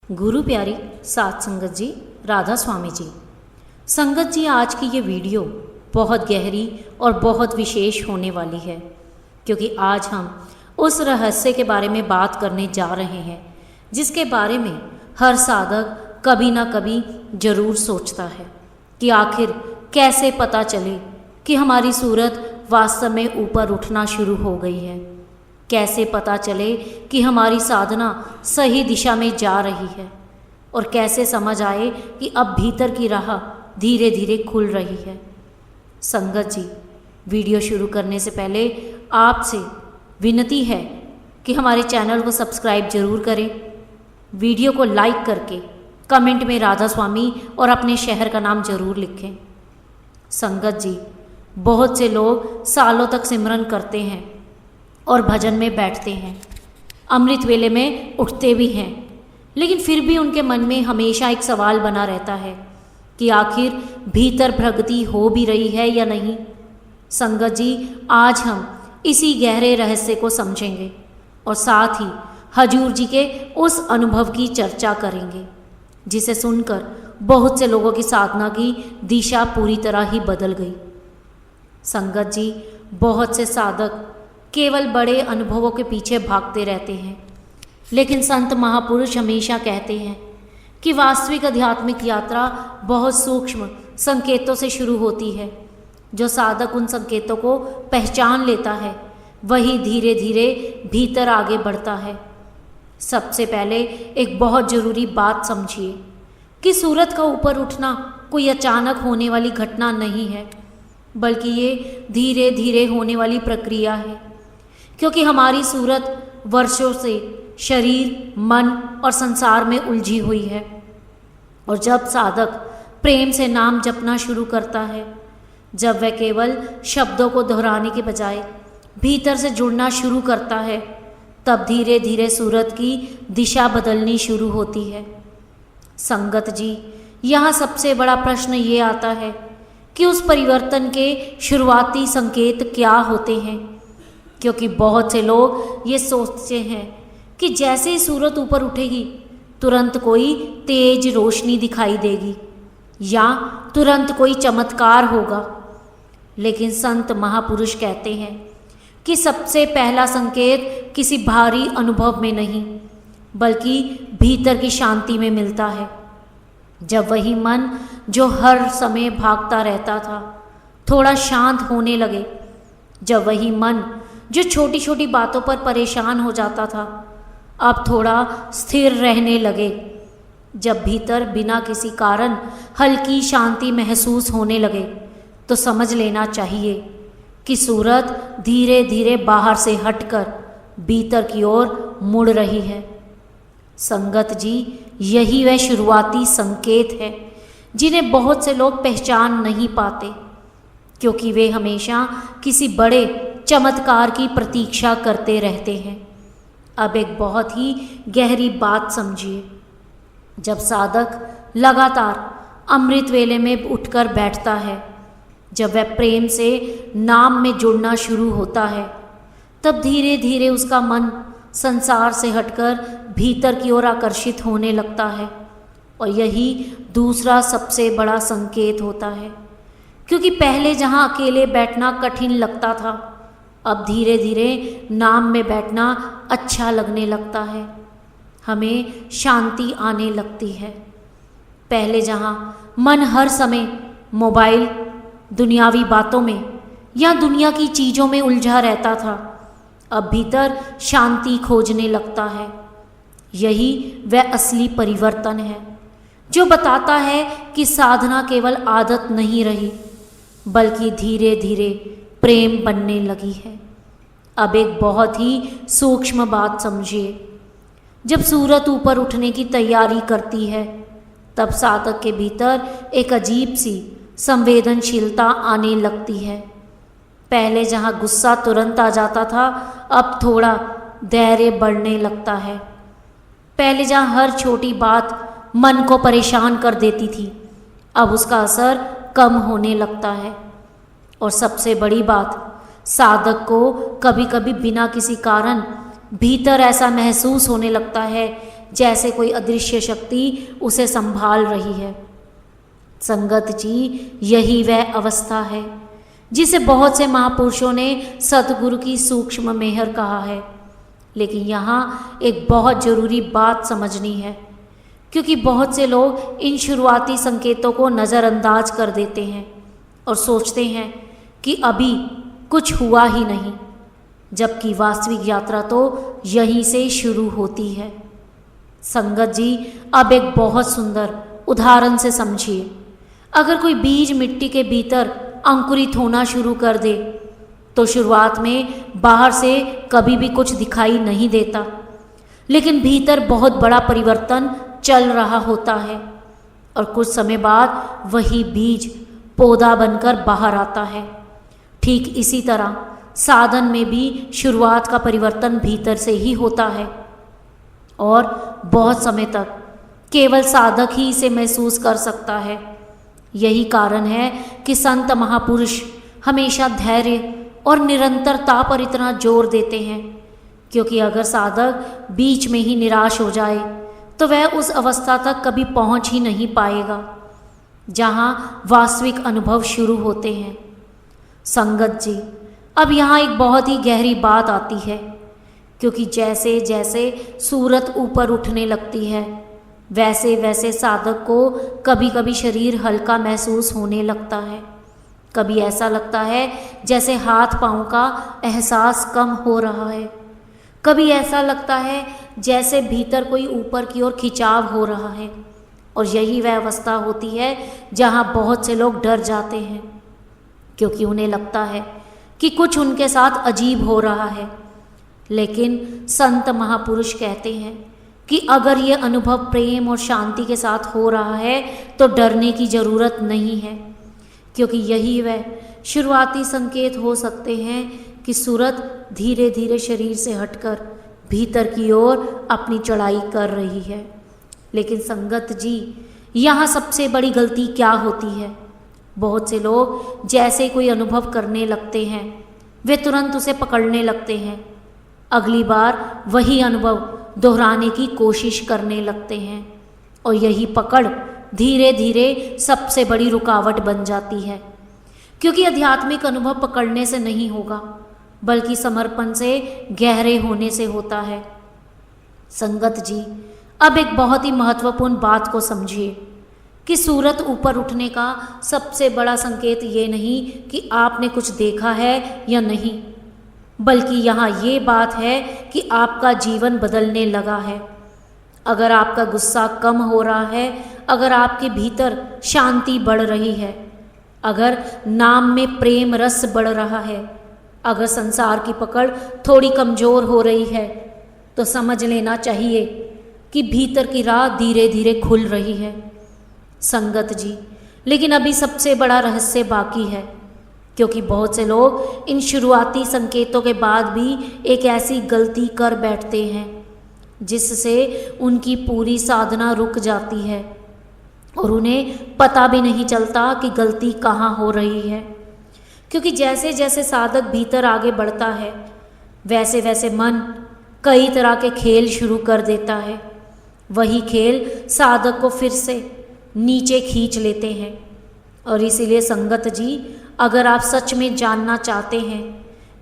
गुरु प्यारी साथ संगत जी, राधा स्वामी जी। संगत जी, आज की ये वीडियो बहुत गहरी और बहुत विशेष होने वाली है, क्योंकि आज हम उस रहस्य के बारे में बात करने जा रहे हैं जिसके बारे में हर साधक कभी ना कभी ज़रूर सोचता है कि आखिर कैसे पता चले कि हमारी सूरत वास्तव में ऊपर उठना शुरू हो गई है। कैसे पता चले कि हमारी साधना सही दिशा में जा रही है, और कैसे समझ आए कि अब भीतर की राह धीरे धीरे खुल रही है। संगत जी, वीडियो शुरू करने से पहले आपसे विनती है कि हमारे चैनल को सब्सक्राइब जरूर करें, वीडियो को लाइक करके कमेंट में राधा स्वामी और अपने शहर का नाम जरूर लिखें। संगत जी, बहुत से लोग सालों तक सिमरन करते हैं और भजन में बैठते हैं, अमृत वेले में उठते भी हैं, लेकिन फिर भी उनके मन में हमेशा एक सवाल बना रहता है कि आखिर भीतर प्रगति हो भी रही है या नहीं। संगत जी, आज हम इसी गहरे रहस्य को समझेंगे और साथ ही हजूर जी के उस अनुभव की चर्चा करेंगे जिसे सुनकर बहुत से लोगों की साधना की दिशा पूरी तरह ही बदल गई। संगत जी, बहुत से साधक केवल बड़े अनुभवों के पीछे भागते रहते हैं, लेकिन संत महापुरुष हमेशा कहते हैं कि वास्तविक आध्यात्मिक यात्रा बहुत सूक्ष्म संकेतों से शुरू होती है। जो साधक उन संकेतों को पहचान लेता है वही धीरे धीरे भीतर आगे बढ़ता है। सबसे पहले एक बहुत ज़रूरी बात समझिए कि सूरत का ऊपर उठना कोई अचानक होने वाली घटना नहीं है, बल्कि ये धीरे धीरे होने वाली प्रक्रिया है। क्योंकि हमारी सूरत वर्षों से शरीर, मन और संसार में उलझी हुई है, और जब साधक प्रेम से नाम जपना शुरू करता है, जब वह केवल शब्दों को दोहराने के बजाय भीतर से जुड़ना शुरू करता है, तब धीरे धीरे सूरत की दिशा बदलनी शुरू होती है। संगत जी, यहाँ सबसे बड़ा प्रश्न ये आता है कि उस परिवर्तन के शुरुआती संकेत क्या होते हैं। क्योंकि बहुत से लोग ये सोचते हैं कि जैसे ही सूरत ऊपर उठेगी तुरंत कोई तेज रोशनी दिखाई देगी या तुरंत कोई चमत्कार होगा, लेकिन संत महापुरुष कहते हैं कि सबसे पहला संकेत किसी भारी अनुभव में नहीं, बल्कि भीतर की शांति में मिलता है। जब वही मन जो हर समय भागता रहता था थोड़ा शांत होने लगे, जब वही मन जो छोटी छोटी बातों पर परेशान हो जाता था अब थोड़ा स्थिर रहने लगे, जब भीतर बिना किसी कारण हल्की शांति महसूस होने लगे, तो समझ लेना चाहिए कि सूरत धीरे धीरे बाहर से हटकर भीतर की ओर मुड़ रही है। संगत जी, यही वह शुरुआती संकेत है जिन्हें बहुत से लोग पहचान नहीं पाते, क्योंकि वे हमेशा किसी बड़े चमत्कार की प्रतीक्षा करते रहते हैं। अब एक बहुत ही गहरी बात समझिए, जब साधक लगातार अमृत वेले में उठकर बैठता है, जब वह प्रेम से नाम में जुड़ना शुरू होता है, तब धीरे धीरे उसका मन संसार से हटकर भीतर की ओर आकर्षित होने लगता है। और यही दूसरा सबसे बड़ा संकेत होता है, क्योंकि पहले जहाँ अकेले बैठना कठिन लगता था, अब धीरे धीरे नाम में बैठना अच्छा लगने लगता है, हमें शांति आने लगती है। पहले जहाँ मन हर समय मोबाइल, दुनियावी बातों में या दुनिया की चीज़ों में उलझा रहता था, अब भीतर शांति खोजने लगता है। यही वह असली परिवर्तन है जो बताता है कि साधना केवल आदत नहीं रही, बल्कि धीरे धीरे प्रेम बनने लगी है। अब एक बहुत ही सूक्ष्म बात समझिए, जब सूरत ऊपर उठने की तैयारी करती है, तब साधक के भीतर एक अजीब सी संवेदनशीलता आने लगती है। पहले जहाँ गुस्सा तुरंत आ जाता था, अब थोड़ा धैर्य बढ़ने लगता है। पहले जहाँ हर छोटी बात मन को परेशान कर देती थी, अब उसका असर कम होने लगता है। और सबसे बड़ी बात, साधक को कभी कभी बिना किसी कारण भीतर ऐसा महसूस होने लगता है जैसे कोई अदृश्य शक्ति उसे संभाल रही है। संगत जी, यही वह अवस्था है जिसे बहुत से महापुरुषों ने सतगुरु की सूक्ष्म मेहर कहा है। लेकिन यहाँ एक बहुत ज़रूरी बात समझनी है, क्योंकि बहुत से लोग इन शुरुआती संकेतों को नज़रअंदाज कर देते हैं और सोचते हैं कि अभी कुछ हुआ ही नहीं, जबकि वास्तविक यात्रा तो यहीं से शुरू होती है। संगत जी, अब एक बहुत सुंदर उदाहरण से समझिए। अगर कोई बीज मिट्टी के भीतर अंकुरित होना शुरू कर दे तो शुरुआत में बाहर से कभी भी कुछ दिखाई नहीं देता, लेकिन भीतर बहुत बड़ा परिवर्तन चल रहा होता है और कुछ समय बाद वही बीज पौधा बनकर बाहर आता है। ठीक इसी तरह साधन में भी शुरुआत का परिवर्तन भीतर से ही होता है और बहुत समय तक केवल साधक ही इसे महसूस कर सकता है। यही कारण है कि संत महापुरुष हमेशा धैर्य और निरंतरता पर इतना जोर देते हैं, क्योंकि अगर साधक बीच में ही निराश हो जाए तो वह उस अवस्था तक कभी पहुंच ही नहीं पाएगा जहां वास्तविक अनुभव शुरू होते हैं। संगत जी, अब यहाँ एक बहुत ही गहरी बात आती है, क्योंकि जैसे जैसे सूरत ऊपर उठने लगती है वैसे वैसे साधक को कभी कभी शरीर हल्का महसूस होने लगता है। कभी ऐसा लगता है जैसे हाथ पांव का एहसास कम हो रहा है, कभी ऐसा लगता है जैसे भीतर कोई ऊपर की ओर खिंचाव हो रहा है। और यही वह अवस्था होती है जहाँ बहुत से लोग डर जाते हैं, क्योंकि उन्हें लगता है कि कुछ उनके साथ अजीब हो रहा है। लेकिन संत महापुरुष कहते हैं कि अगर ये अनुभव प्रेम और शांति के साथ हो रहा है तो डरने की ज़रूरत नहीं है, क्योंकि यही वह शुरुआती संकेत हो सकते हैं कि सूरत धीरे धीरे शरीर से हटकर भीतर की ओर अपनी चढ़ाई कर रही है। लेकिन संगत जी, यहाँ सबसे बड़ी गलती क्या होती है? बहुत से लोग जैसे कोई अनुभव करने लगते हैं वे तुरंत उसे पकड़ने लगते हैं, अगली बार वही अनुभव दोहराने की कोशिश करने लगते हैं और यही पकड़ धीरे धीरे सबसे बड़ी रुकावट बन जाती है, क्योंकि आध्यात्मिक अनुभव पकड़ने से नहीं होगा बल्कि समर्पण से, गहरे होने से होता है। संगत जी, अब एक बहुत ही महत्वपूर्ण बात को समझिए कि सूरत ऊपर उठने का सबसे बड़ा संकेत ये नहीं कि आपने कुछ देखा है या नहीं, बल्कि यहाँ ये बात है कि आपका जीवन बदलने लगा है। अगर आपका गुस्सा कम हो रहा है, अगर आपके भीतर शांति बढ़ रही है, अगर नाम में प्रेम रस बढ़ रहा है, अगर संसार की पकड़ थोड़ी कमज़ोर हो रही है, तो समझ लेना चाहिए कि भीतर की राह धीरे धीरे खुल रही है। संगत जी, लेकिन अभी सबसे बड़ा रहस्य बाकी है, क्योंकि बहुत से लोग इन शुरुआती संकेतों के बाद भी एक ऐसी गलती कर बैठते हैं जिससे उनकी पूरी साधना रुक जाती है और उन्हें पता भी नहीं चलता कि गलती कहाँ हो रही है। क्योंकि जैसे जैसे साधक भीतर आगे बढ़ता है वैसे वैसे मन कई तरह के खेल शुरू कर देता है। वही खेल साधक को फिर से नीचे खींच लेते हैं। और इसीलिए संगत जी, अगर आप सच में जानना चाहते हैं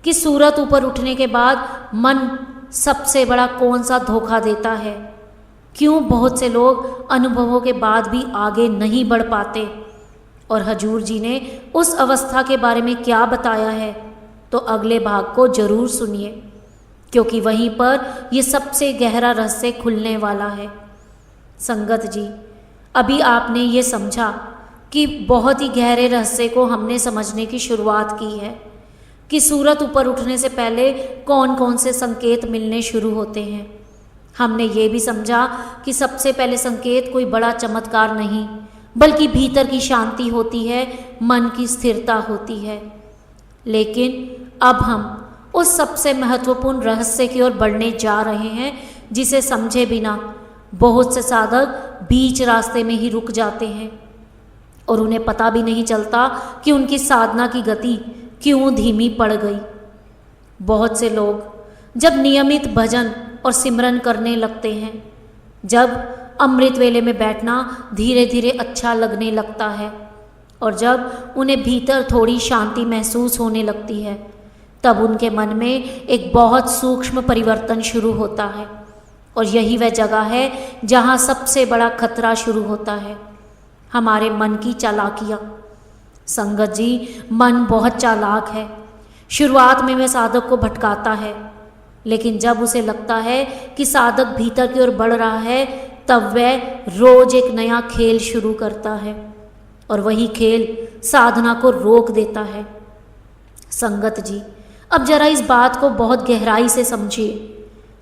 कि सूरत ऊपर उठने के बाद मन सबसे बड़ा कौन सा धोखा देता है, क्यों बहुत से लोग अनुभवों के बाद भी आगे नहीं बढ़ पाते और हजूर जी ने उस अवस्था के बारे में क्या बताया है, तो अगले भाग को जरूर सुनिए, क्योंकि वहीं पर ये सबसे गहरा रहस्य खुलने वाला है। संगत जी, अभी आपने ये समझा कि बहुत ही गहरे रहस्य को हमने समझने की शुरुआत की है कि सूरत ऊपर उठने से पहले कौन कौन से संकेत मिलने शुरू होते हैं। हमने ये भी समझा कि सबसे पहले संकेत कोई बड़ा चमत्कार नहीं बल्कि भीतर की शांति होती है, मन की स्थिरता होती है। लेकिन अब हम उस सबसे महत्वपूर्ण रहस्य की ओर बढ़ने जा रहे हैं जिसे समझे बिना बहुत से साधक बीच रास्ते में ही रुक जाते हैं और उन्हें पता भी नहीं चलता कि उनकी साधना की गति क्यों धीमी पड़ गई। बहुत से लोग जब नियमित भजन और सिमरन करने लगते हैं जब अमृत वेले में बैठना धीरे धीरे अच्छा लगने लगता है और जब उन्हें भीतर थोड़ी शांति महसूस होने लगती है, तब उनके मन में एक बहुत सूक्ष्म परिवर्तन शुरू होता है। और यही वह जगह है जहाँ सबसे बड़ा खतरा शुरू होता है, हमारे मन की चालाकियाँ। संगत जी, मन बहुत चालाक है। शुरुआत में वह साधक को भटकाता है, लेकिन जब उसे लगता है कि साधक भीतर की ओर बढ़ रहा है, तब वह रोज एक नया खेल शुरू करता है और वही खेल साधना को रोक देता है। संगत जी, अब जरा इस बात को बहुत गहराई से समझिए,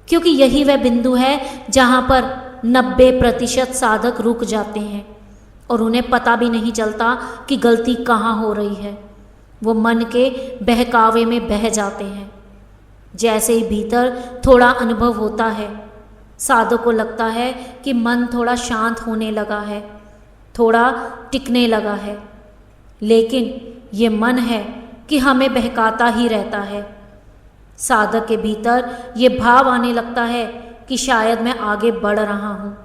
क्योंकि यही वह बिंदु है जहाँ पर 90% साधक रुक जाते हैं और उन्हें पता भी नहीं चलता कि गलती कहाँ हो रही है। वो मन के बहकावे में बह जाते हैं। जैसे ही भीतर थोड़ा अनुभव होता है, साधक को लगता है कि मन थोड़ा शांत होने लगा है, थोड़ा टिकने लगा है, लेकिन ये मन है कि हमें बहकाता ही रहता है। साधक के भीतर ये भाव आने लगता है कि शायद मैं आगे बढ़ रहा हूँ।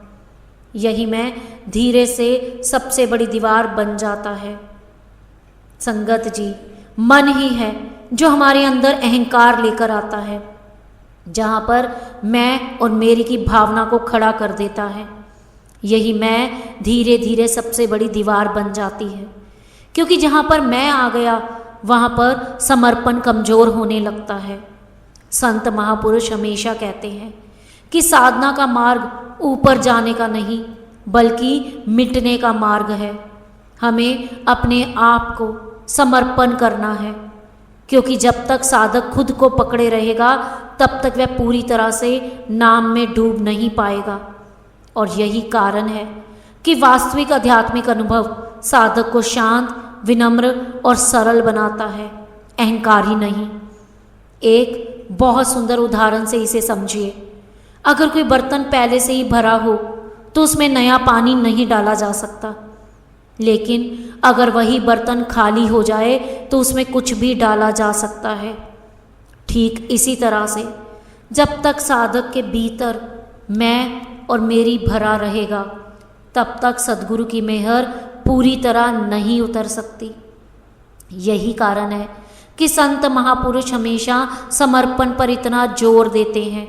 यही मैं धीरे से सबसे बड़ी दीवार बन जाता है। संगत जी, मन ही है जो हमारे अंदर अहंकार लेकर आता है, जहाँ पर मैं और मेरी की भावना को खड़ा कर देता है। यही मैं धीरे धीरे सबसे बड़ी दीवार बन जाती है, क्योंकि जहाँ पर मैं आ गया वहाँ पर समर्पण कमज़ोर होने लगता है। संत महापुरुष हमेशा कहते हैं कि साधना का मार्ग ऊपर जाने का नहीं, बल्कि मिटने का मार्ग है। हमें अपने आप को समर्पण करना है, क्योंकि जब तक साधक खुद को पकड़े रहेगा, तब तक वह पूरी तरह से नाम में डूब नहीं पाएगा। और यही कारण है कि वास्तविक आध्यात्मिक अनुभव साधक को शांत, विनम्र और सरल बनाता है, अहंकारी नहीं। एक बहुत सुंदर उदाहरण से इसे समझिए। अगर कोई बर्तन पहले से ही भरा हो तो उसमें नया पानी नहीं डाला जा सकता, लेकिन अगर वही बर्तन खाली हो जाए तो उसमें कुछ भी डाला जा सकता है। ठीक इसी तरह से जब तक साधक के भीतर मैं और मेरी भरा रहेगा, तब तक सद्गुरु की मेहर पूरी तरह नहीं उतर सकती। यही कारण है कि संत महापुरुष हमेशा समर्पण पर इतना जोर देते हैं,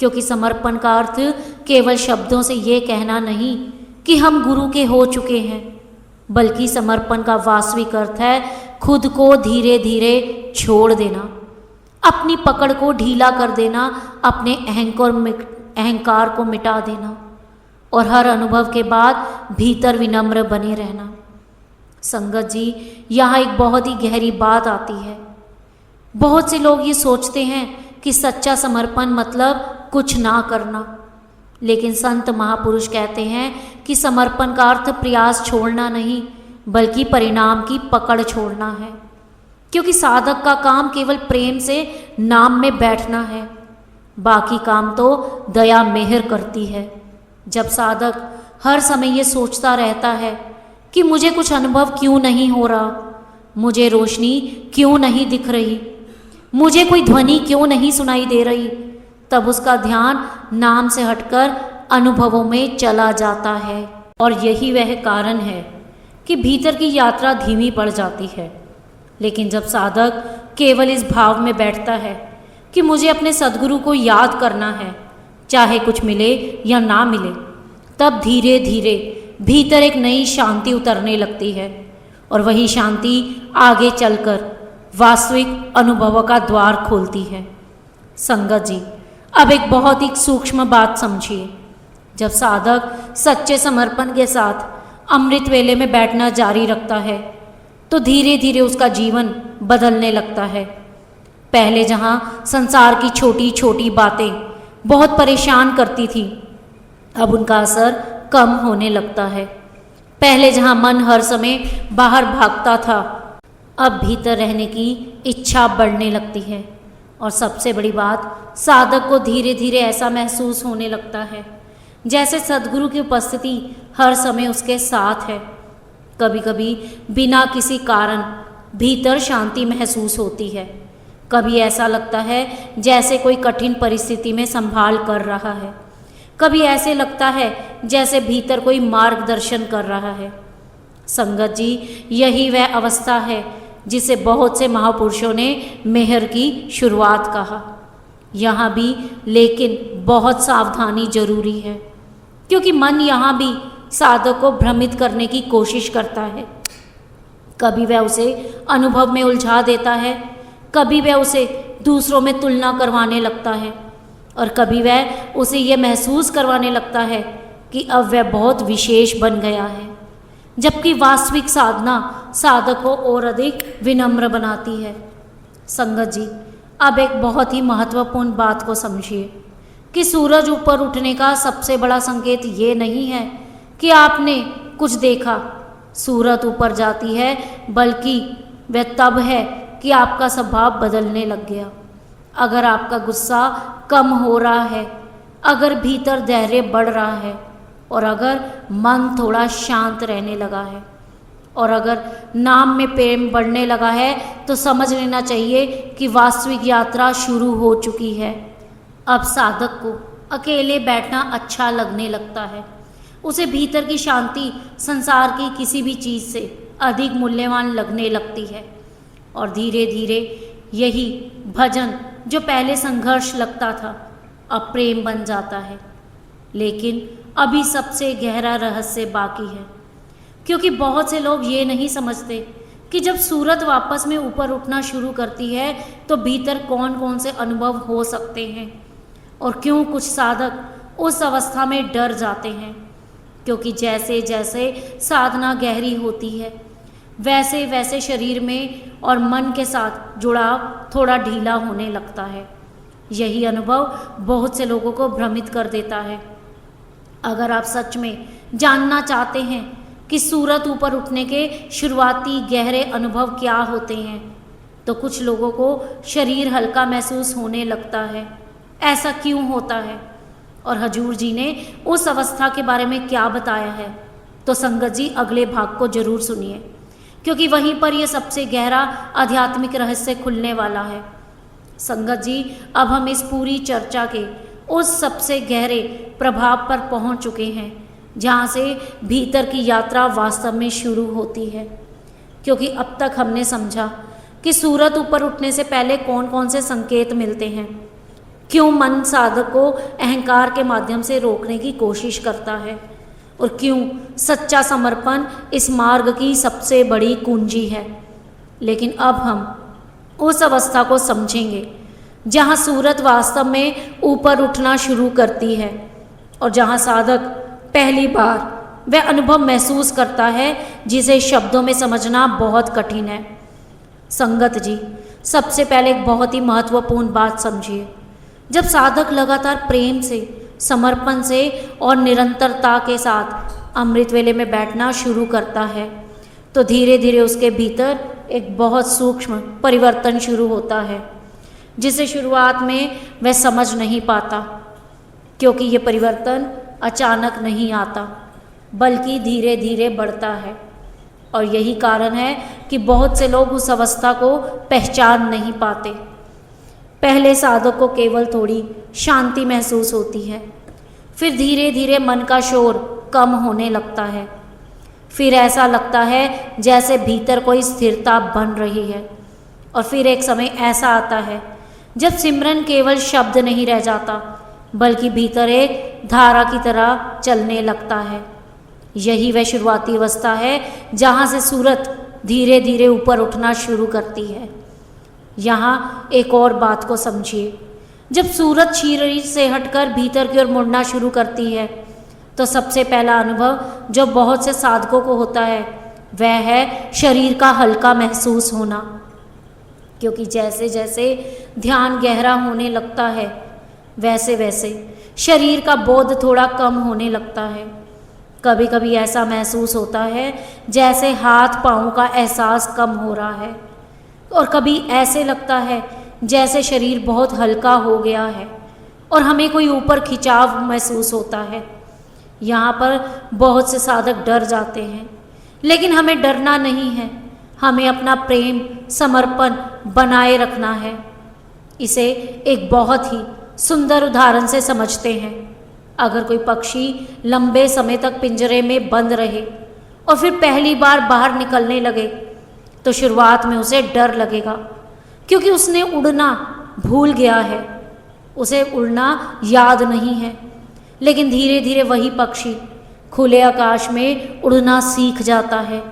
क्योंकि समर्पण का अर्थ केवल शब्दों से ये कहना नहीं कि हम गुरु के हो चुके हैं, बल्कि समर्पण का वास्तविक अर्थ है खुद को धीरे धीरे छोड़ देना, अपनी पकड़ को ढीला कर देना, अपने अहंकार को मिटा देना और हर अनुभव के बाद भीतर विनम्र बने रहना। संगत जी, यहाँ एक बहुत ही गहरी बात आती है। बहुत से लोग ये सोचते हैं कि सच्चा समर्पण मतलब कुछ ना करना, लेकिन संत महापुरुष कहते हैं कि समर्पण का अर्थ प्रयास छोड़ना नहीं, बल्कि परिणाम की पकड़ छोड़ना है। क्योंकि साधक का काम केवल प्रेम से नाम में बैठना है, बाकी काम तो दया मेहर करती है। जब साधक हर समय ये सोचता रहता है कि मुझे कुछ अनुभव क्यों नहीं हो रहा, मुझे रोशनी क्यों नहीं दिख रही, मुझे कोई ध्वनि क्यों नहीं सुनाई दे रही, तब उसका ध्यान नाम से हटकर अनुभवों में चला जाता है। और यही वह कारण है कि भीतर की यात्रा धीमी पड़ जाती है। लेकिन जब साधक केवल इस भाव में बैठता है कि मुझे अपने सद्गुरु को याद करना है, चाहे कुछ मिले या ना मिले, तब धीरे धीरे भीतर एक नई शांति उतरने लगती है और वही शांति आगे चलकर वास्तविक अनुभवों का द्वार खोलती है। संगत जी, अब एक बहुत ही सूक्ष्म बात समझिए। जब साधक सच्चे समर्पण के साथ अमृत वेले में बैठना जारी रखता है, तो धीरे धीरे उसका जीवन बदलने लगता है। पहले जहाँ संसार की छोटी छोटी बातें बहुत परेशान करती थी, अब उनका असर कम होने लगता है। पहले जहाँ मन हर समय बाहर भागता था, अब भीतर रहने की इच्छा बढ़ने लगती है। और सबसे बड़ी बात, साधक को धीरे धीरे ऐसा महसूस होने लगता है जैसे सद्गुरु की उपस्थिति हर समय उसके साथ है। कभी कभी बिना किसी कारण भीतर शांति महसूस होती है। कभी ऐसा लगता है जैसे कोई कठिन परिस्थिति में संभाल कर रहा है। कभी ऐसे लगता है जैसे भीतर कोई मार्गदर्शन कर रहा है। संगत जी, यही वह अवस्था है जिसे बहुत से महापुरुषों ने मेहर की शुरुआत कहा। यहाँ भी लेकिन बहुत सावधानी जरूरी है, क्योंकि मन यहाँ भी साधक को भ्रमित करने की कोशिश करता है। कभी वह उसे अनुभव में उलझा देता है, कभी वह उसे दूसरों में तुलना करवाने लगता है, और कभी वह उसे यह महसूस करवाने लगता है कि अब वह बहुत विशेष बन गया है, जबकि वास्तविक साधना साधक को और अधिक विनम्र बनाती है। संगत जी, अब एक बहुत ही महत्वपूर्ण बात को समझिए कि सूरज ऊपर उठने का सबसे बड़ा संकेत ये नहीं है कि आपने कुछ देखा, सूरज ऊपर जाती है, बल्कि वह तब है कि आपका स्वभाव बदलने लग गया। अगर आपका गुस्सा कम हो रहा है, अगर भीतर धैर्य बढ़ रहा है, और अगर मन थोड़ा शांत रहने लगा है, और अगर नाम में प्रेम बढ़ने लगा है, तो समझ लेना चाहिए कि वास्तविक यात्रा शुरू हो चुकी है। अब साधक को अकेले बैठना अच्छा लगने लगता है। उसे भीतर की शांति संसार की किसी भी चीज़ से अधिक मूल्यवान लगने लगती है, और धीरे धीरे यही भजन जो पहले संघर्ष लगता था अब प्रेम बन जाता है। लेकिन अभी सबसे गहरा रहस्य बाकी है, क्योंकि बहुत से लोग ये नहीं समझते कि जब सूरत वापस में ऊपर उठना शुरू करती है तो भीतर कौन कौन से अनुभव हो सकते हैं, और क्यों कुछ साधक उस अवस्था में डर जाते हैं। क्योंकि जैसे जैसे साधना गहरी होती है, वैसे वैसे शरीर में और मन के साथ जुड़ाव थोड़ा ढीला होने लगता है। यही अनुभव बहुत से लोगों को भ्रमित कर देता है। अगर आप सच में जानना चाहते हैं कि सूरत ऊपर उठने के शुरुआती गहरे अनुभव क्या होते हैं, तो कुछ लोगों को शरीर हल्का महसूस होने लगता है। ऐसा क्यों होता है, और हजूर जी ने उस अवस्था के बारे में क्या बताया है, तो संगत जी अगले भाग को जरूर सुनिए, क्योंकि वहीं पर यह सबसे गहरा आध्यात्मिक रहस्य खुलने वाला है। संगत जी, अब हम इस पूरी चर्चा के उस सबसे गहरे प्रभाव पर पहुंच चुके हैं जहां से भीतर की यात्रा वास्तव में शुरू होती है। क्योंकि अब तक हमने समझा कि सूरत ऊपर उठने से पहले कौन कौन से संकेत मिलते हैं, क्यों मन साधक को अहंकार के माध्यम से रोकने की कोशिश करता है, और क्यों सच्चा समर्पण इस मार्ग की सबसे बड़ी कुंजी है। लेकिन अब हम उस अवस्था को समझेंगे जहाँ सूरत वास्तव में ऊपर उठना शुरू करती है, और जहाँ साधक पहली बार वह अनुभव महसूस करता है जिसे शब्दों में समझना बहुत कठिन है। संगत जी, सबसे पहले एक बहुत ही महत्वपूर्ण बात समझिए। जब साधक लगातार प्रेम से, समर्पण से और निरंतरता के साथ अमृत वेले में बैठना शुरू करता है, तो धीरे धीरे उसके भीतर एक बहुत सूक्ष्म परिवर्तन शुरू होता है, जिसे शुरुआत में वह समझ नहीं पाता, क्योंकि ये परिवर्तन अचानक नहीं आता, बल्कि धीरे धीरे बढ़ता है। और यही कारण है कि बहुत से लोग उस अवस्था को पहचान नहीं पाते। पहले साधक को केवल थोड़ी शांति महसूस होती है, फिर धीरे धीरे मन का शोर कम होने लगता है, फिर ऐसा लगता है जैसे भीतर कोई स्थिरता बन रही है, और फिर एक समय ऐसा आता है जब सिमरन केवल शब्द नहीं रह जाता, बल्कि भीतर एक धारा की तरह चलने लगता है। यही वह शुरुआती अवस्था है जहाँ से सूरत धीरे धीरे ऊपर उठना शुरू करती है। यहाँ एक और बात को समझिए। जब सूरत शरीर से हटकर भीतर की ओर मुड़ना शुरू करती है, तो सबसे पहला अनुभव जो बहुत से साधकों को होता है वह है शरीर का हल्का महसूस होना। क्योंकि जैसे जैसे ध्यान गहरा होने लगता है, वैसे वैसे शरीर का बोध थोड़ा कम होने लगता है। कभी कभी ऐसा महसूस होता है जैसे हाथ पाँव का एहसास कम हो रहा है, और कभी ऐसे लगता है जैसे शरीर बहुत हल्का हो गया है और हमें कोई ऊपर खिंचाव महसूस होता है। यहाँ पर बहुत से साधक डर जाते हैं, लेकिन हमें डरना नहीं है, हमें अपना प्रेम समर्पण बनाए रखना है। इसे एक बहुत ही सुंदर उदाहरण से समझते हैं। अगर कोई पक्षी लंबे समय तक पिंजरे में बंद रहे और फिर पहली बार बाहर निकलने लगे तो शुरुआत में उसे डर लगेगा, क्योंकि उसने उड़ना भूल गया है, उसे उड़ना याद नहीं है। लेकिन धीरे धीरे वही पक्षी खुले आकाश में उड़ना सीख जाता है।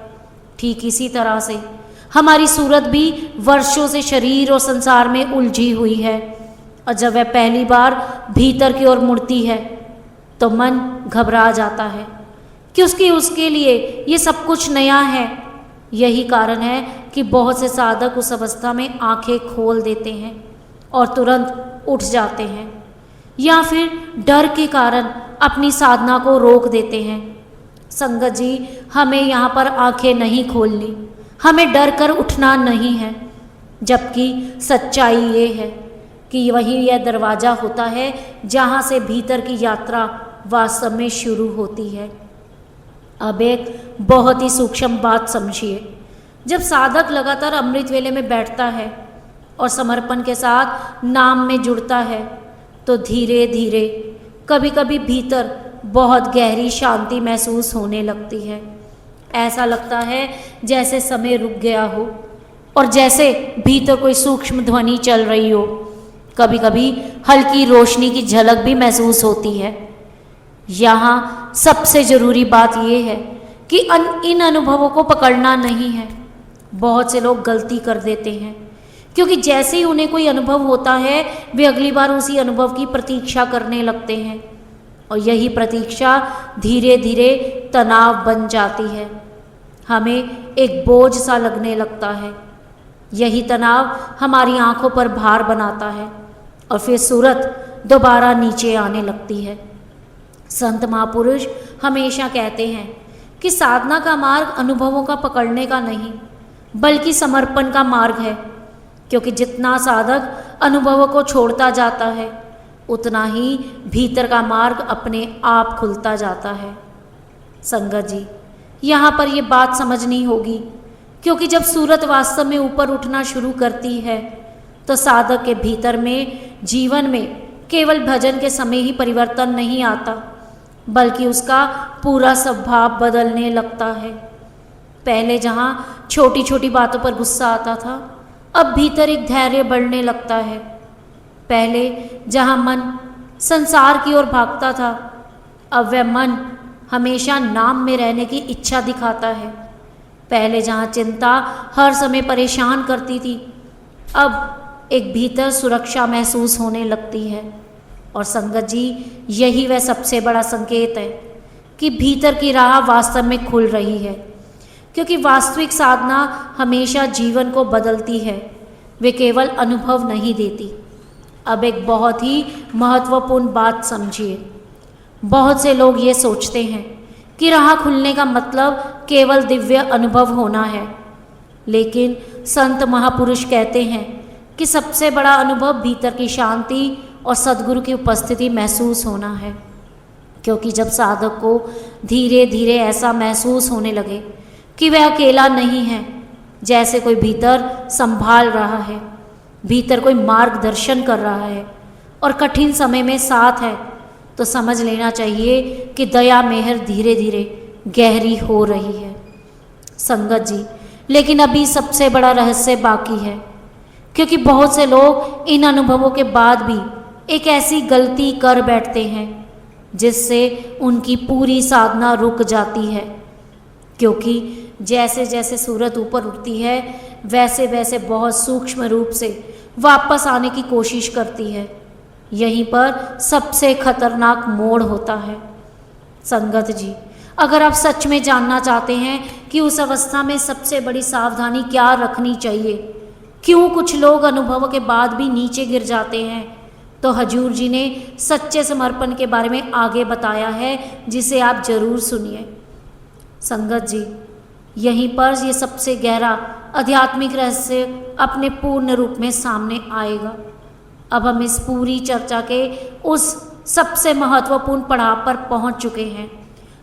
ठीक इसी तरह से हमारी सूरत भी वर्षों से शरीर और संसार में उलझी हुई है, और जब वह पहली बार भीतर की ओर मुड़ती है तो मन घबरा जाता है कि उसके लिए ये सब कुछ नया है। यही कारण है कि बहुत से साधक उस अवस्था में आंखें खोल देते हैं और तुरंत उठ जाते हैं, या फिर डर के कारण अपनी साधना को रोक देते हैं। संगत जी, हमें यहाँ पर आंखें नहीं खोलनी, हमें डर कर उठना नहीं है, जबकि सच्चाई ये है कि वही यह दरवाज़ा होता है जहाँ से भीतर की यात्रा वास्तव में शुरू होती है। अब एक बहुत ही सूक्ष्म बात समझिए। जब साधक लगातार अमृत वेले में बैठता है और समर्पण के साथ नाम में जुड़ता है तो धीरे धीरे कभी कभी भीतर बहुत गहरी शांति महसूस होने लगती है। ऐसा लगता है जैसे समय रुक गया हो और जैसे भीतर कोई सूक्ष्म ध्वनि चल रही हो। कभी कभी हल्की रोशनी की झलक भी महसूस होती है। यहाँ सबसे ज़रूरी बात यह है कि इन अनुभवों को पकड़ना नहीं है। बहुत से लोग गलती कर देते हैं, क्योंकि जैसे ही उन्हें कोई अनुभव होता है वे अगली बार उसी अनुभव की प्रतीक्षा करने लगते हैं, और यही प्रतीक्षा धीरे धीरे तनाव बन जाती है। हमें एक बोझ सा लगने लगता है। यही तनाव हमारी आंखों पर भार बनाता है और फिर सूरत दोबारा नीचे आने लगती है। संत महापुरुष हमेशा कहते हैं कि साधना का मार्ग अनुभवों का पकड़ने का नहीं बल्कि समर्पण का मार्ग है, क्योंकि जितना साधक अनुभवों को छोड़ता जाता है उतना ही भीतर का मार्ग अपने आप खुलता जाता है। संगत जी, यहाँ पर ये बात समझनी होगी, क्योंकि जब सूरत वास्तव में ऊपर उठना शुरू करती है तो साधक के भीतर में जीवन में केवल भजन के समय ही परिवर्तन नहीं आता, बल्कि उसका पूरा स्वभाव बदलने लगता है। पहले जहाँ छोटी छोटी बातों पर गुस्सा आता था, अब भीतर एक धैर्य बढ़ने लगता है। पहले जहाँ मन संसार की ओर भागता था, अब वह मन हमेशा नाम में रहने की इच्छा दिखाता है। पहले जहाँ चिंता हर समय परेशान करती थी, अब एक भीतर सुरक्षा महसूस होने लगती है। और संगत जी, यही वह सबसे बड़ा संकेत है कि भीतर की राह वास्तव में खुल रही है, क्योंकि वास्तविक साधना हमेशा जीवन को बदलती है, वे केवल अनुभव नहीं देती। अब एक बहुत ही महत्वपूर्ण बात समझिए। बहुत से लोग ये सोचते हैं कि राह खुलने का मतलब केवल दिव्य अनुभव होना है, लेकिन संत महापुरुष कहते हैं कि सबसे बड़ा अनुभव भीतर की शांति और सद्गुरु की उपस्थिति महसूस होना है। क्योंकि जब साधक को धीरे धीरे ऐसा महसूस होने लगे कि वह अकेला नहीं है, जैसे कोई भीतर संभाल रहा है, भीतर कोई मार्गदर्शन कर रहा है और कठिन समय में साथ है, तो समझ लेना चाहिए कि दया मेहर धीरे धीरे गहरी हो रही है। संगत जी, लेकिन अभी सबसे बड़ा रहस्य बाकी है, क्योंकि बहुत से लोग इन अनुभवों के बाद भी एक ऐसी गलती कर बैठते हैं जिससे उनकी पूरी साधना रुक जाती है। क्योंकि जैसे जैसे सूरत ऊपर उठती है वैसे वैसे बहुत सूक्ष्म रूप से वापस आने की कोशिश करती है। यहीं पर सबसे खतरनाक मोड़ होता है। संगत जी, अगर आप सच में जानना चाहते हैं कि उस अवस्था में सबसे बड़ी सावधानी क्या रखनी चाहिए, क्यों कुछ लोग अनुभव के बाद भी नीचे गिर जाते हैं, तो हजूर जी ने सच्चे समर्पण के बारे में आगे बताया है, जिसे आप जरूर सुनिए। संगत जी, यहीं पर ये सबसे गहरा आध्यात्मिक रहस्य अपने पूर्ण रूप में सामने आएगा। अब हम इस पूरी चर्चा के उस सबसे महत्वपूर्ण पड़ाव पर पहुंच चुके हैं,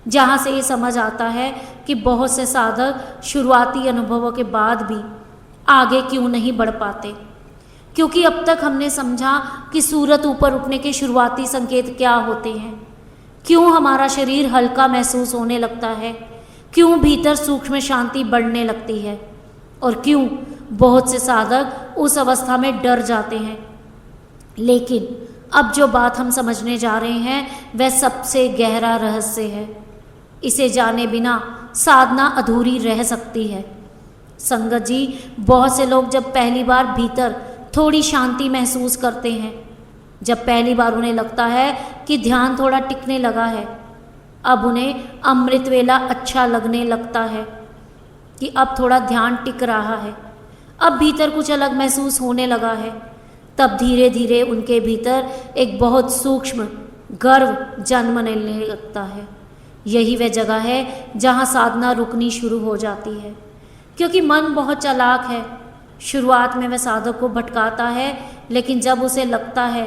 जहां से ये समझ आता है कि बहुत से साधक शुरुआती अनुभवों के बाद भी आगे क्यों नहीं बढ़ पाते। क्योंकि अब तक हमने समझा कि सूरत ऊपर उठने के शुरुआती संकेत क्या होते हैं, क्यों हमारा शरीर हल्का महसूस होने लगता है, क्यों भीतर सूक्ष्म शांति बढ़ने लगती है, और क्यों बहुत से साधक उस अवस्था में डर जाते हैं। लेकिन अब जो बात हम समझने जा रहे हैं वह सबसे गहरा रहस्य है। इसे जाने बिना साधना अधूरी रह सकती है। संगत जी, बहुत से लोग जब पहली बार भीतर थोड़ी शांति महसूस करते हैं, जब पहली बार उन्हें लगता है कि ध्यान थोड़ा टिकने लगा है, अब उन्हें अमृत वेला अच्छा लगने लगता है कि अब थोड़ा ध्यान टिक रहा है, अब भीतर कुछ अलग महसूस होने लगा है, तब धीरे धीरे उनके भीतर एक बहुत सूक्ष्म गर्व जन्मने लगता है। यही वह जगह है जहाँ साधना रुकनी शुरू हो जाती है, क्योंकि मन बहुत चालाक है। शुरुआत में वह साधक को भटकाता है, लेकिन जब उसे लगता है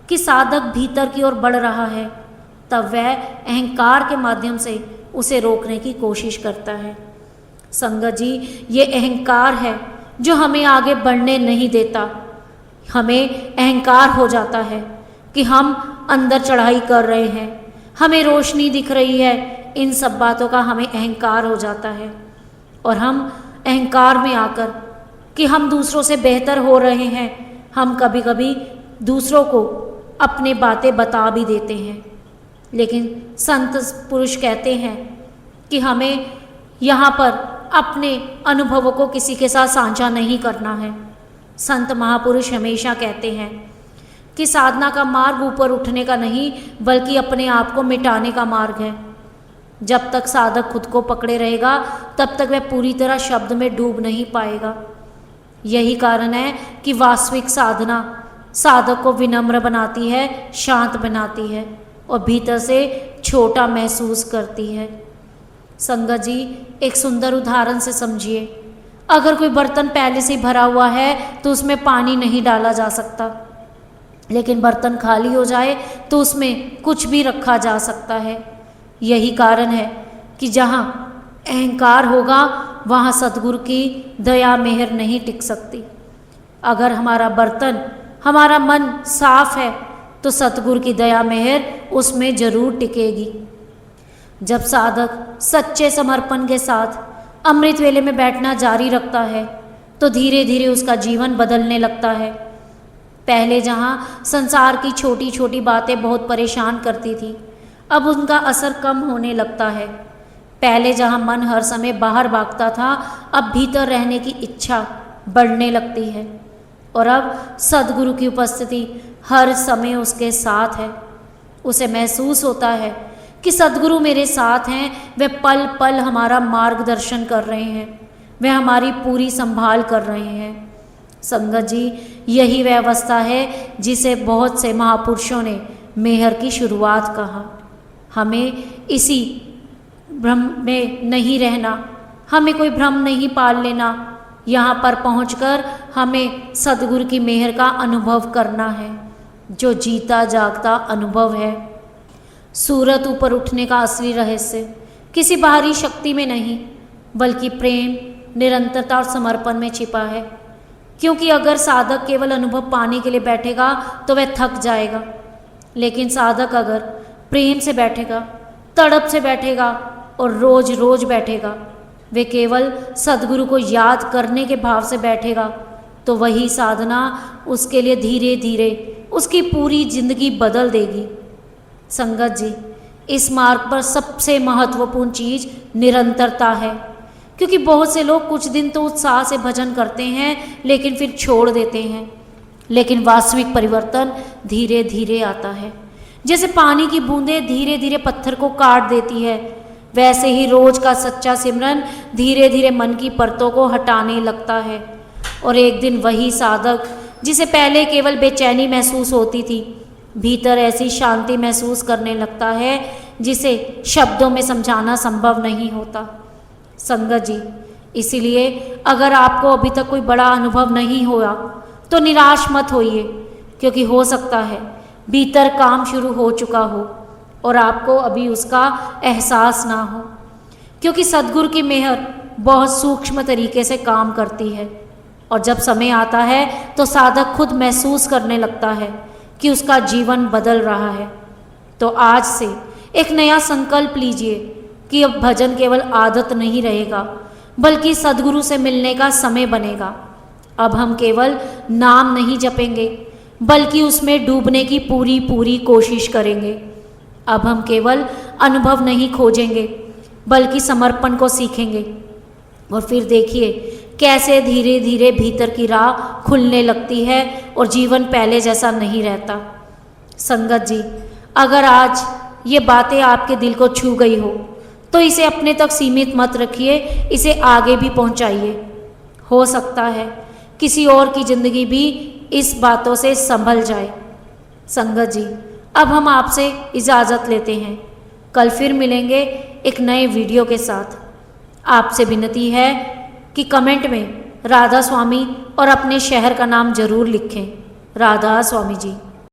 कि साधक भीतर की ओर बढ़ रहा है, तब वह अहंकार के माध्यम से उसे रोकने की कोशिश करता है। संगत जी, ये अहंकार है जो हमें आगे बढ़ने नहीं देता। हमें अहंकार हो जाता है कि हम अंदर चढ़ाई कर रहे हैं, हमें रोशनी दिख रही है, इन सब बातों का हमें अहंकार हो जाता है। और हम अहंकार में आकर कि हम दूसरों से बेहतर हो रहे हैं, हम कभी कभी दूसरों को अपनी बातें बता भी देते हैं। लेकिन संत पुरुष कहते हैं कि हमें यहाँ पर अपने अनुभवों को किसी के साथ साझा नहीं करना है। संत महापुरुष हमेशा कहते हैं कि साधना का मार्ग ऊपर उठने का नहीं, बल्कि अपने आप को मिटाने का मार्ग है। जब तक साधक खुद को पकड़े रहेगा, तब तक वह पूरी तरह शब्द में डूब नहीं पाएगा। यही कारण है कि वास्तविक साधना साधक को विनम्र बनाती है, शांत बनाती है और भीतर से छोटा महसूस करती है। संगत जी, एक सुंदर उदाहरण से समझिए। अगर कोई बर्तन पहले से भरा हुआ है तो उसमें पानी नहीं डाला जा सकता, लेकिन बर्तन खाली हो जाए तो उसमें कुछ भी रखा जा सकता है। यही कारण है कि जहाँ अहंकार होगा वहाँ सद्गुरु की दया मेहर नहीं टिक सकती। अगर हमारा बर्तन, हमारा मन साफ है तो सतगुरु की दया मेहर उसमें जरूर टिकेगी। जब साधक सच्चे समर्पण के साथ अमृत वेले में बैठना जारी रखता है तो धीरे धीरे उसका जीवन बदलने लगता है। पहले जहाँ संसार की छोटी छोटी बातें बहुत परेशान करती थी, अब उनका असर कम होने लगता है। पहले जहाँ मन हर समय बाहर भागता था, अब भीतर रहने की इच्छा बढ़ने लगती है। और अब सद्गुरु की उपस्थिति हर समय उसके साथ है। उसे महसूस होता है कि सद्गुरु मेरे साथ हैं, वे पल पल हमारा मार्गदर्शन कर रहे हैं, वे हमारी पूरी संभाल कर रहे हैं। संगत जी, यही वह अवस्था है जिसे बहुत से महापुरुषों ने मेहर की शुरुआत कहा। हमें इसी भ्रम में नहीं रहना, हमें कोई भ्रम नहीं पाल लेना। यहाँ पर पहुंचकर हमें सद्गुरु की मेहर का अनुभव करना है, जो जीता जागता अनुभव है। सूरत ऊपर उठने का असली रहस्य किसी बाहरी शक्ति में नहीं, बल्कि प्रेम, निरंतरता और समर्पण में छिपा है। क्योंकि अगर साधक केवल अनुभव पाने के लिए बैठेगा तो वह थक जाएगा, लेकिन साधक अगर प्रेम से बैठेगा, तड़प से बैठेगा और रोज रोज बैठेगा, वे केवल सद्गुरु को याद करने के भाव से बैठेगा, तो वही साधना उसके लिए धीरे धीरे उसकी पूरी जिंदगी बदल देगी। संगत जी, इस मार्ग पर सबसे महत्वपूर्ण चीज निरंतरता है। क्योंकि बहुत से लोग कुछ दिन तो उत्साह से भजन करते हैं, लेकिन फिर छोड़ देते हैं। लेकिन वास्तविक परिवर्तन धीरे धीरे आता है। जैसे पानी की बूंदें धीरे धीरे पत्थर को काट देती है, वैसे ही रोज का सच्चा सिमरन धीरे धीरे मन की परतों को हटाने लगता है। और एक दिन वही साधक जिसे पहले केवल बेचैनी महसूस होती थी, भीतर ऐसी शांति महसूस करने लगता है जिसे शब्दों में समझाना संभव नहीं होता। संगत जी, इसीलिए अगर आपको अभी तक कोई बड़ा अनुभव नहीं हुआ तो निराश मत होइए, क्योंकि हो सकता है भीतर काम शुरू हो चुका हो और आपको अभी उसका एहसास ना हो। क्योंकि सद्गुरु की मेहर बहुत सूक्ष्म तरीके से काम करती है, और जब समय आता है तो साधक खुद महसूस करने लगता है कि उसका जीवन बदल रहा है। तो आज से एक नया संकल्प लीजिए कि अब भजन केवल आदत नहीं रहेगा, बल्कि सद्गुरु से मिलने का समय बनेगा। अब हम केवल नाम नहीं जपेंगे, बल्कि उसमें डूबने की पूरी पूरी कोशिश करेंगे। अब हम केवल अनुभव नहीं खोजेंगे, बल्कि समर्पण को सीखेंगे। और फिर देखिए कैसे धीरे धीरे भीतर की राह खुलने लगती है और जीवन पहले जैसा नहीं रहता। संगत जी, अगर आज ये बातें आपके दिल को छू गई हो तो इसे अपने तक सीमित मत रखिए, इसे आगे भी पहुंचाइए। हो सकता है किसी और की जिंदगी भी इस बातों से संभल जाए। संगत जी, अब हम आपसे इजाज़त लेते हैं। कल फिर मिलेंगे एक नए वीडियो के साथ। आपसे विनती है कि कमेंट में राधा स्वामी और अपने शहर का नाम जरूर लिखें। राधा स्वामी जी।